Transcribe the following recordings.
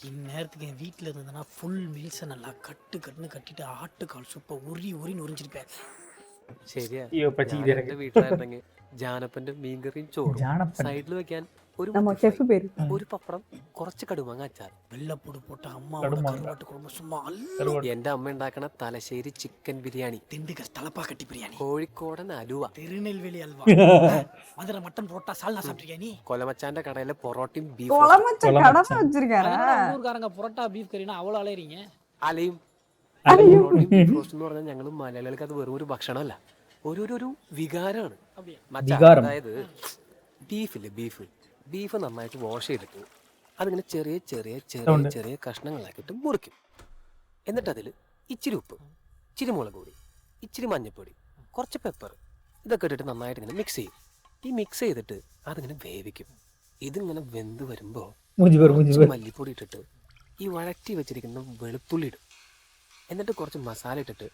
இந்நேரத்துக்கு என் வீட்டில் இருந்ததுன்னா ஃபுல் மீல்ஸை நல்லா கட்டுன்னு கட்டிட்டு ஆட்டுக்கால் சூப்பை உரின்னு உறிஞ்சிருப்பேன். ശരിയാ. അയ്യോ ഞാൻ പച്ചക്ക് എന്റെ വീട്ടിലായിരുന്നെങ്കിൽ ജാനപ്പന്റെ മീൻകറിയും ചോറും ജാനപ്പൻ സൈഡിൽ വെക്കാൻ ഒരു நம்ம മുട്ട செஃப் ഫ്രൈ, பேரு ഒരു പപ്പടം, കുറച്ച് കടുമാങ്ങ അച്ചാർ. வெள்ளைப்பூடு போட்ட அம்மாவோட கடுமாங்க. கருவாட்டு குழம்பு சும்மா அல்ல. കറുവാട് എന്റെ അമ്മ ഉണ്ടാക്കണ തലശ്ശേരി ചിക്കൻ ബിരിയാണി, திண்டுக்கல் தலப்பா கட்டி பிரியாணி, കോഴിക്കോടൻ അലുവ, திருநெல்வேலி அல்வா, மதுரை மட்டன் புரோட்டா சால்னா சாப்பிட்டிருக்கியா நீ? കൊലമച്ചാന്റെ കടയിലെ പൊറോട്ടയും ബീഫ് குளமச்ச குளமச்ச. கடமை வச்சிருக்காரா? அதனால ஊர்க்காரங்க புரோட்டா பீஃப் கறினா அவ்வளோ அலையறீங்க. അലയും. പൊറോട്ടയും ബീഫ് റോസ്റ്റ് എന്ന് പറഞ്ഞാൽ ഞങ്ങൾ മലയാളികൾക്ക് അത് വെറും ഒരു ഭക്ഷണമല്ല, ഒരു വികാരമാണ്. அப்படியா? മച്ചാ, വികാരം. അതായത് ബീഫ് നന്നായിട്ട് വാഷ് ചെയ്തിട്ട് അതിങ്ങനെ ചെറിയ ചെറിയ ചെറിയ ചെറിയ കഷ്ണങ്ങളാക്കിയിട്ട് മുറിക്കും. എന്നിട്ട് അതിൽ ഇച്ചിരി ഉപ്പ്, ഇച്ചിരി മുളക് പൊടി, ഇച്ചിരി മഞ്ഞൾപ്പൊടി, കുറച്ച് പെപ്പർ, ഇതൊക്കെ ഇട്ടിട്ട് നന്നായിട്ട് ഇങ്ങനെ മിക്സ് ചെയ്യും. ഈ മിക്സ് ചെയ്തിട്ട് അതിങ്ങനെ വേവിക്കും. ഇതിങ്ങനെ വെന്ത് വരുമ്പോൾ കുറച്ച് മല്ലിപ്പൊടി ഇട്ടിട്ട് ഈ വഴറ്റി വെച്ചിരിക്കുന്ന വെളുത്തുള്ളി ഇടും. എന്നിട്ട് കുറച്ച് മസാല ഇട്ടിട്ട്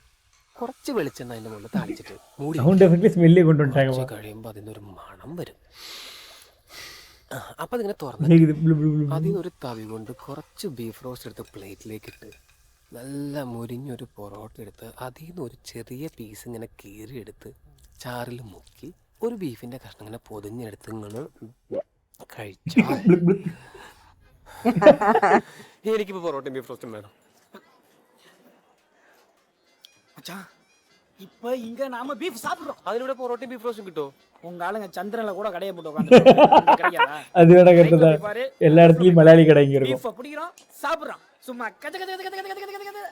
കുറച്ച് വെളിച്ചെണ്ണ അതിൻ്റെ മുകളിൽ താളിച്ചിട്ട് മൂടി അവൻ ഡെഫിനറ്റ്ലി സ്മെല്ല് കൊണ്ടുണ്ടാകും. കുറച്ച് കഴിയുമ്പോൾ അതിനൊരു മണം വരും. അപ്പം അതിങ്ങനെ തുറന്ന് അതിൽ ഒരു തവി കൊണ്ട് കുറച്ച് ബീഫ് റോസ്റ്റ് എടുത്ത് പ്ലേറ്റിലേക്ക് ഇട്ട് നല്ല മുരിഞ്ഞൊരു പൊറോട്ട എടുത്ത് അതിൽ നിന്ന് ഒരു ചെറിയ പീസ് ഇങ്ങനെ കീറിയെടുത്ത് ചാറിൽ മുക്കി ഒരു ബീഫിൻ്റെ കഷ്ണം ഇങ്ങനെ പൊതിഞ്ഞെടുത്ത് നിങ്ങൾ കഴിച്ചാൽ എനിക്കിപ്പോൾ പൊറോട്ടയും ബീഫ് റോസ്റ്റും വേണം. மச்சான் இப்போ இங்க நாம பீஃப் சாப்பிடுறோம். അതിലൂടെ പൊറോട്ടയും ബീഫ് റോസ്റ്റും കിട്ടുമോ? உங்க ஆளுங்க சந்திரன்ல கூட கடையை போட்டு உட்காந்து கிடைக்காதா? அது வேணா கரெக்டு எல்லா இடத்துலயும் மலையாளி கடைங்க இருக்கும். பீஃப் பிடிக்கிறோம் சாப்பிடுறோம் சும்மா கச்ச கச்ச கச்ச கச்ச கச்ச கச்ச